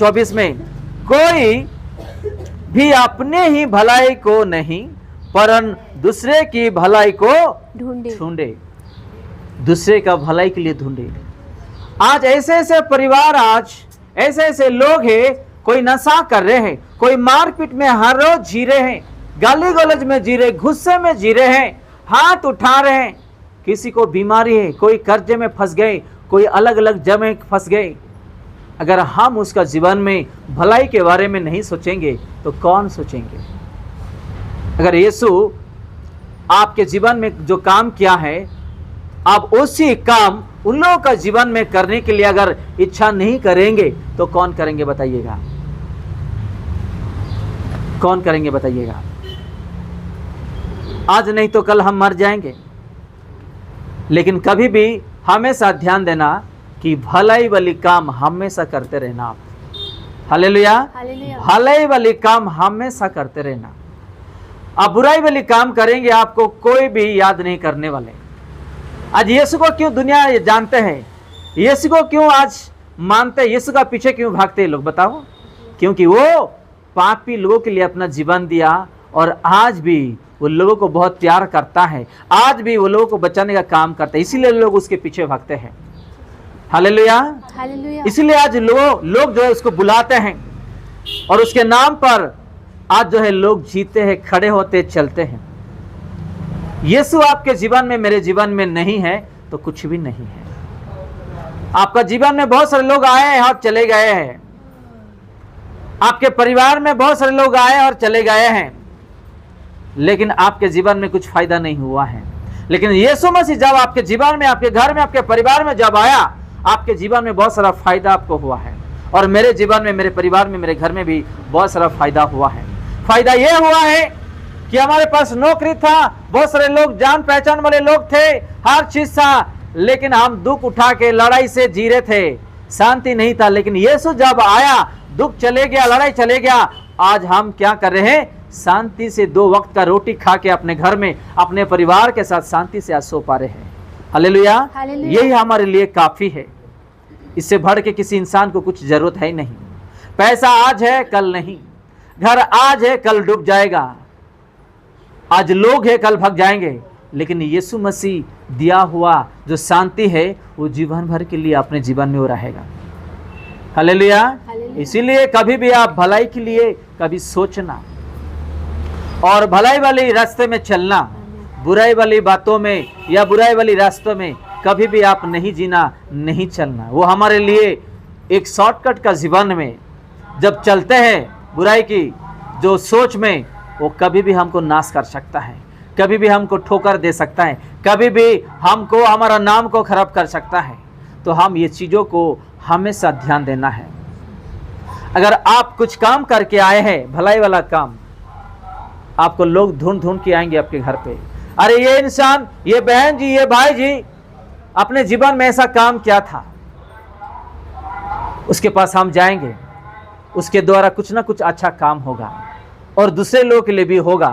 24 में, कोई भी अपने ही भलाई को नहीं परन दूसरे की भलाई को ढूंढे। दूसरे का भलाई के लिए ढूंढे। आज ऐसे ऐसे परिवार, आज ऐसे ऐसे लोग हैं, कोई नशा कर रहे हैं, कोई मारपीट में हर रोज जी रहे हैं, गाली गलौज में जी रहे, गुस्से में जी रहे हैं, हाथ उठा रहे हैं। किसी को बीमारी है, कोई कर्जे में फंस गए, कोई अलग अलग जगह में फंस गए। अगर हम उसका जीवन में भलाई के बारे में नहीं सोचेंगे तो कौन सोचेंगे? अगर यीशु आपके जीवन में जो काम किया है, आप उसी काम उन लोगों का जीवन में करने के लिए अगर इच्छा नहीं करेंगे तो कौन करेंगे बताइएगा? कौन करेंगे बताइएगा? आज नहीं तो कल हम मर जाएंगे। लेकिन कभी भी हमेशा ध्यान देना कि भलाई वाली काम हमेशा करते रहना। आप हालेलुया, भलाई वाली काम हमेशा करते रहना। आप बुराई वाली काम करेंगे, आपको कोई भी याद नहीं करने वाले। आज यीशु को क्यों दुनिया जानते हैं? यीशु को क्यों आज मानते हैं? यीशु का पीछे क्यों भागते हैं लोग? बताओ। क्योंकि वो पापी लोगों के लिए अपना जीवन दिया और आज भी वो लोगों को बहुत प्यार करता है। आज भी वो लोगों को बचाने का काम करता है, इसीलिए लोग उसके पीछे भागते हैं। Hallelujah, hallelujah. इसीलिए आज लोग जो है उसको बुलाते हैं और उसके नाम पर आज जो है लोग जीते हैं, खड़े होते, चलते हैं। यीशु आपके जीवन में, मेरे जीवन में नहीं है तो कुछ भी नहीं है। आपका जीवन में बहुत सारे लोग आए हैं और चले गए हैं। आपके परिवार में बहुत सारे लोग आए और चले गए हैं, लेकिन आपके जीवन में कुछ फायदा नहीं हुआ है। लेकिन यीशु मसीह जब आपके जीवन में, आपके घर में, आपके परिवार में जब आया, आपके जीवन में बहुत सारा फायदा आपको हुआ है। और मेरे जीवन में, मेरे परिवार में, मेरे घर में भी बहुत सारा फायदा हुआ है। फायदा यह हुआ है कि हमारे पास नौकरी था, बहुत सारे लोग जान पहचान वाले लोग थे, हर चीज था, लेकिन हम दुख उठा के लड़ाई से जी रहे थे, शांति नहीं था। लेकिन यीशु जब आया, दुख चले गया, लड़ाई चले गया। आज हम क्या कर रहे हैं? शांति से 2 वक्त का रोटी खा के अपने घर में, अपने परिवार के साथ शांति से आज सो पा रहे हैं। हालेलुया, यही हमारे लिए काफी है। इससे बढ़ के किसी इंसान को कुछ जरूरत है ही नहीं। पैसा आज है, कल नहीं। घर आज है, कल डूब जाएगा। आज लोग है, कल भाग जाएंगे। लेकिन यीशु मसीह दिया हुआ जो शांति है वो जीवन भर के लिए अपने जीवन में वो रहेगा। हालेलुया। इसीलिए कभी भी आप भलाई के लिए कभी सोचना और भलाई वाली रास्ते में चलना, बुराई वाली बातों में या बुराई वाली रास्तों में कभी भी आप नहीं जीना, नहीं चलना। वो हमारे लिए एक शॉर्टकट का जीवन में जब चलते हैं, बुराई की जो सोच में, वो कभी भी हमको नाश कर सकता है, कभी भी हमको ठोकर दे सकता है, कभी भी हमको, हमारा नाम को खराब कर सकता है। तो हम ये चीज़ों को हमेशा ध्यान देना है। अगर आप कुछ काम करके आए हैं, भलाई वाला काम, आपको लोग ढूंढ ढूंढ के आएंगे आपके घर पे। अरे ये इंसान, ये बहन जी, ये भाई जी अपने जीवन में ऐसा काम किया था, उसके पास हम जाएंगे, उसके द्वारा कुछ ना कुछ अच्छा काम होगा और दूसरे लोगों के लिए भी होगा।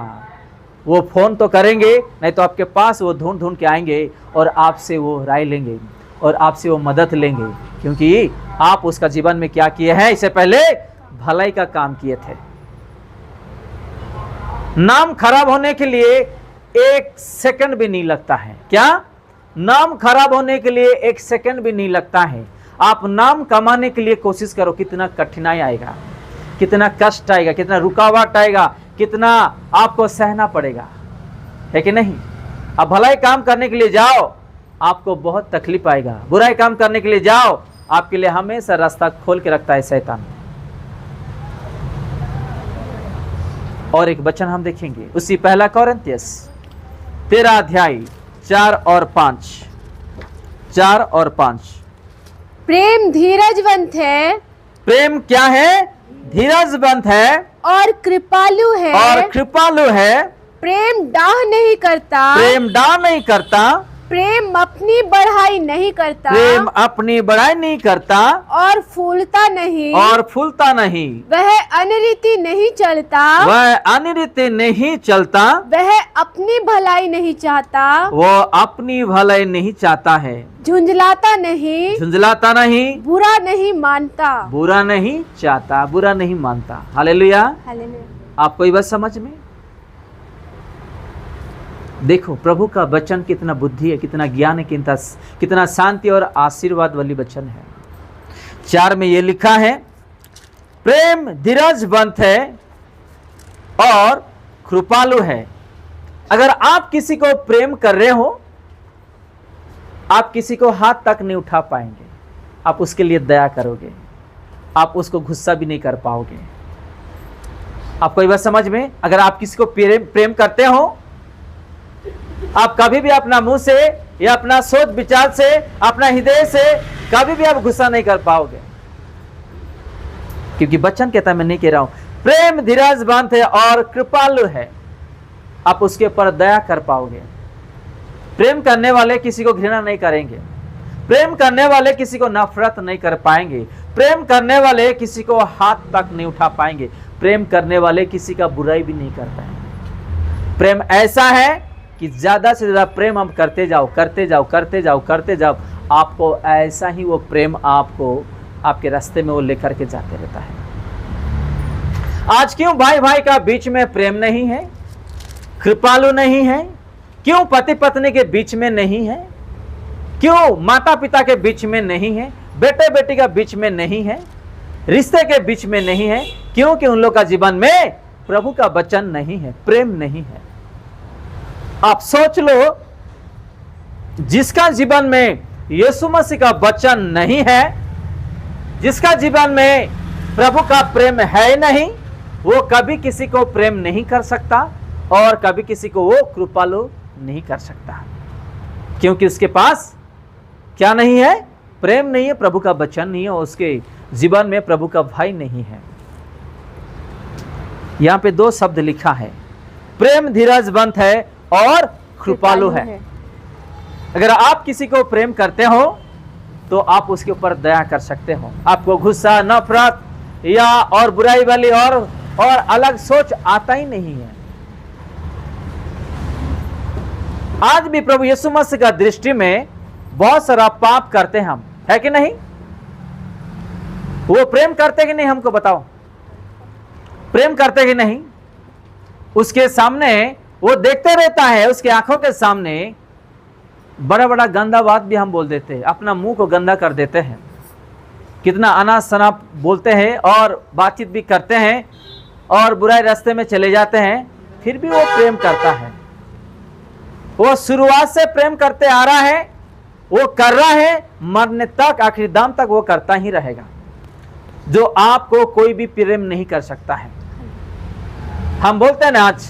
वो फोन तो करेंगे, नहीं तो आपके पास वो ढूंढ ढूंढ के आएंगे और आपसे वो राय लेंगे और आपसे वो मदद लेंगे, क्योंकि आप उसका जीवन में क्या किए हैं? इससे पहले भलाई का काम किए थे। नाम खराब होने के लिए 1 सेकंड भी नहीं लगता है। क्या? नाम खराब होने के लिए 1 सेकंड भी नहीं लगता है। आप नाम कमाने के लिए कोशिश करो, कितना कठिनाई आएगा, कितना कष्ट आएगा, कितना रुकावट आएगा, कितना आपको सहना पड़ेगा, है कि नहीं? आप भलाई काम करने के लिए जाओ, आपको बहुत तकलीफ आएगा। बुराई काम करने के लिए जाओ, आपके लिए हमेशा रास्ता खोल के रखता है शैतान। और एक वचन हम देखेंगे उसी 1 कोरिन्थियस 13 अध्याय 4 और 5। प्रेम धीरजवंत है। प्रेम क्या है? धीरजवंत है और कृपालु है। प्रेम प्रेम डाह नहीं करता। प्रेम डाह नहीं करता। प्रेम अपनी बढ़ाई नहीं करता प्रेम अपनी बड़ाई नहीं करता और फूलता नहीं और फूलता नहीं, वह अनरीति नहीं चलता वह अनिरीति नहीं चलता, वह अपनी भलाई नहीं चाहता वो अपनी भलाई नहीं चाहता है, झुंझलाता नहीं झुंझलाता नहीं, बुरा नहीं मानता। बुरा नहीं चाहता, बुरा नहीं मानता। हालेलुया। हालेलुया। आपको ये बात समझ में? देखो प्रभु का वचन कितना बुद्धि है, कितना ज्ञान है, कितना शांति और आशीर्वाद वाली वचन है। 4 में ये लिखा है, प्रेम धीरजवंत है और कृपालु है। अगर आप किसी को प्रेम कर रहे हो, आप किसी को हाथ तक नहीं उठा पाएंगे, आप उसके लिए दया करोगे, आप उसको गुस्सा भी नहीं कर पाओगे। आपको ये बात समझ में? अगर आप किसी को प्रेम करते हो, आप कभी भी अपना मुंह से या अपना सोच विचार से, अपना हृदय से कभी भी आप गुस्सा नहीं कर पाओगे, क्योंकि वचन कहता है, मैं नहीं कह रहा हूं, प्रेम धीरजवंत है और कृपालु है। आप उसके ऊपर दया कर पाओगे। प्रेम करने वाले किसी को घृणा नहीं करेंगे, प्रेम करने वाले किसी को नफरत नहीं कर पाएंगे, प्रेम करने वाले किसी को हाथ तक नहीं उठा पाएंगे, प्रेम करने वाले किसी का बुराई भी नहीं कर पाएंगे। प्रेम ऐसा है कि ज्यादा से ज्यादा प्रेम हम करते जाओ, करते जाओ, करते जाओ, करते जाओ, आपको ऐसा ही वो प्रेम आपको आपके रास्ते में वो लेकर के जाते रहता है। आज क्यों भाई भाई का बीच में प्रेम नहीं है, कृपालु नहीं है? क्यों पति पत्नी के बीच में नहीं है? क्यों माता पिता के बीच में नहीं है? बेटे बेटी का बीच में नहीं है? रिश्ते के बीच में नहीं है? क्योंकि उन लोग का जीवन में प्रभु का वचन नहीं है, प्रेम नहीं है। आप सोच लो, जिसका जीवन में यीशु मसीह का वचन नहीं है, जिसका जीवन में प्रभु का प्रेम है नहीं, वो कभी किसी को प्रेम नहीं कर सकता और कभी किसी को वो कृपालु नहीं कर सकता, क्योंकि उसके पास क्या नहीं है? प्रेम नहीं है, प्रभु का वचन नहीं है, और उसके जीवन में प्रभु का भय नहीं है। यहां पे 2 शब्द लिखा है, प्रेम धीरजवंत है और कृपालु है। अगर आप किसी को प्रेम करते हो तो आप उसके ऊपर दया कर सकते हो। आपको गुस्सा, नफरत या और बुराई वाली और अलग सोच आता ही नहीं है। आज भी प्रभु यीशु मसीह का दृष्टि में बहुत सारा पाप करते हैं हम, है कि नहीं? वो प्रेम करते कि नहीं? हमको बताओ, प्रेम करते कि नहीं? उसके सामने वो देखते रहता है, उसके आंखों के सामने बड़ा बड़ा गंदा बात भी हम बोल देते हैं, अपना मुंह को गंदा कर देते हैं, कितना अनाप शनाप बोलते हैं और बातचीत भी करते हैं और बुराई रास्ते में चले जाते हैं, फिर भी वो प्रेम करता है। वो शुरुआत से प्रेम करते आ रहा है, वो कर रहा है, मरने तक, आखिरी दाम तक वो करता ही रहेगा, जो आपको कोई भी प्रेम नहीं कर सकता है। हम बोलते हैं ना, आज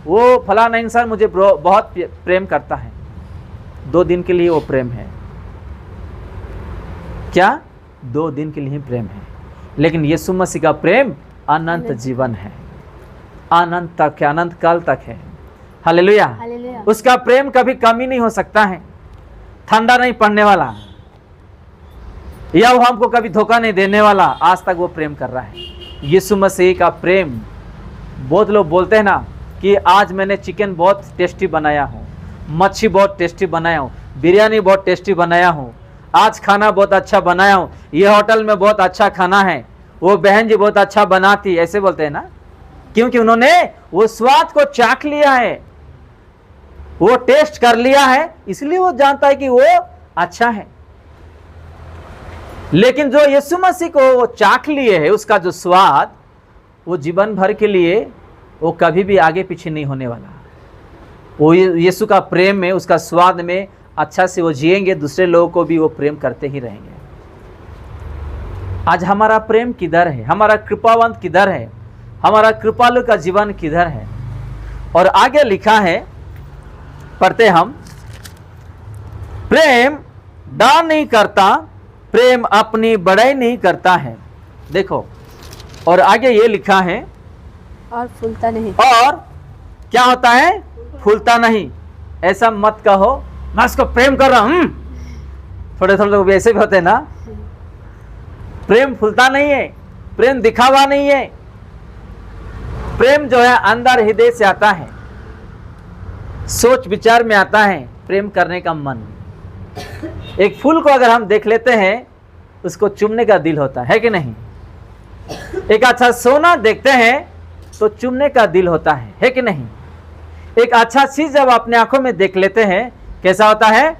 वो फलाना इंसान मुझे बहुत प्रेम करता है, 2 दिन के लिए वो प्रेम है। क्या? 2 दिन के लिए प्रेम है, लेकिन यीशु मसीह का प्रेम अनंत जीवन है, अनंत तक है, अनंत काल तक है। हालेलुया। उसका प्रेम कभी कमी नहीं हो सकता है, ठंडा नहीं पड़ने वाला, या वो हमको कभी धोखा नहीं देने वाला। आज तक वो प्रेम कर रहा है। यीशु मसीह का प्रेम, बहुत लोग बोलते हैं ना कि आज मैंने चिकन बहुत टेस्टी बनाया हूँ, मच्छी बहुत टेस्टी बनाया हूँ, बिरयानी बहुत टेस्टी बनाया हूँ, आज खाना बहुत अच्छा बनाया हूँ, ये होटल में बहुत अच्छा खाना है, वो बहन जी बहुत अच्छा बनाती, ऐसे बोलते हैं ना, क्योंकि उन्होंने वो स्वाद को चाख लिया है, वो टेस्ट कर लिया है, इसलिए वो जानता है कि वो अच्छा है। लेकिन जो यीशु मसीह को वो चाख लिए है, उसका जो स्वाद, वो जीवन भर के लिए वो कभी भी आगे पीछे नहीं होने वाला। वो यीशु का प्रेम में, उसका स्वाद में अच्छा से वो जिएंगे, दूसरे लोगों को भी वो प्रेम करते ही रहेंगे। आज हमारा प्रेम किधर है? हमारा कृपावंत किधर है? हमारा कृपालु का जीवन किधर है? और आगे लिखा है, पढ़ते हम, प्रेम डर नहीं करता, प्रेम अपनी बड़ाई नहीं करता है। देखो, और आगे ये लिखा है, और फूलता नहीं। और क्या होता है? फूलता नहीं। ऐसा मत कहो मैं उसको प्रेम कर रहा हूं। थोड़े थोड़े लोग ऐसे भी होते हैं ना। प्रेम फूलता नहीं है, प्रेम दिखावा नहीं है। प्रेम जो है अंदर हृदय से आता है, सोच विचार में आता है प्रेम करने का मन। एक फूल को अगर हम देख लेते हैं, उसको चूमने का दिल होता है कि नहीं? एक अच्छा सोना देखते हैं तो चूमने का दिल होता है कि नहीं? एक अच्छा चीज जब अपने आंखों में देख लेते हैं, कैसा होता है?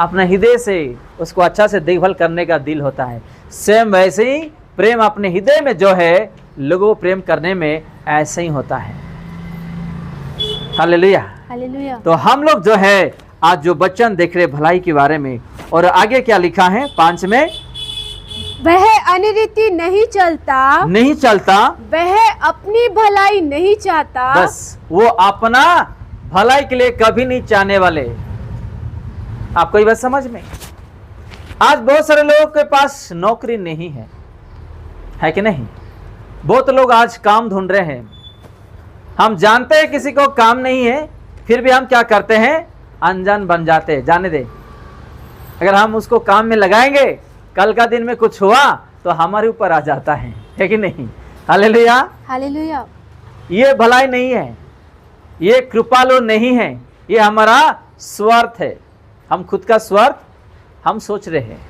अपने हृदय से उसको अच्छा से देखभाल करने का दिल होता है। सेम वैसे ही प्रेम अपने हृदय में जो है, लोगों को प्रेम करने में ऐसे ही होता है। हालेलुया। हालेलुया। तो हम लोग जो है आज जो वचन देख रहे भलाई के बारे में, और आगे क्या लिखा है 5 में? वह अनरीति नहीं चलता, वह अपनी भलाई नहीं चाहता। बस वो अपना भलाई के लिए कभी नहीं चाहने वाले। आपको ये बात समझ में? आज बहुत सारे लोगों के पास नौकरी नहीं है कि नहीं? बहुत लोग आज काम ढूंढ रहे हैं। हम जानते हैं किसी को काम नहीं है, फिर भी हम क्या करते हैं? अनजान बन जाते हैं। जाने दे, अगर हम उसको काम में लगाएंगे, कल का दिन में कुछ हुआ तो हमारे ऊपर आ जाता है कि नहीं? हालेलुया। हालेलुया। ये भलाई नहीं है, ये कृपालु नहीं है, ये हमारा स्वार्थ है। हम खुद का स्वार्थ हम सोच रहे हैं।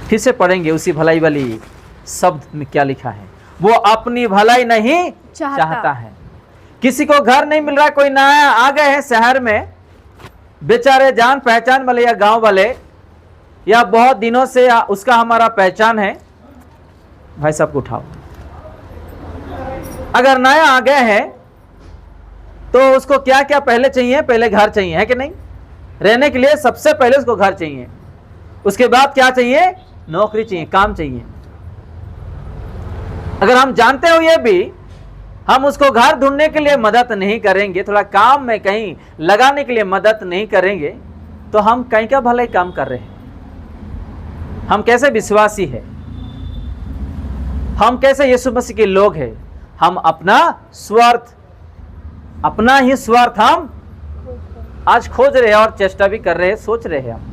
फिर से पढ़ेंगे उसी भलाई वाली शब्द में क्या लिखा है। वो अपनी भलाई नहीं चाहता है। किसी को घर नहीं मिल रहा, कोई नया आ गए हैं शहर में, बेचारे जान पहचान वाले या गांव वाले, या बहुत दिनों से उसका हमारा पहचान है। भाई साहब को उठाओ। अगर नया आ गए हैं तो उसको क्या क्या पहले चाहिए? पहले घर चाहिए, है कि नहीं? रहने के लिए सबसे पहले उसको घर चाहिए। उसके बाद क्या चाहिए? नौकरी चाहिए, काम चाहिए। अगर हम जानते हो ये भी, हम उसको घर ढूंढने के लिए मदद नहीं करेंगे, थोड़ा काम में कहीं लगाने के लिए मदद नहीं करेंगे, तो हम कहीं का भलाई काम कर रहे हैं? हम कैसे विश्वासी है? हम कैसे यीशु मसीह के लोग हैं? हम अपना स्वार्थ, अपना ही स्वार्थ हम आज खोज रहे हैं और चेष्टा भी कर रहे हैं, सोच रहे हैं हम।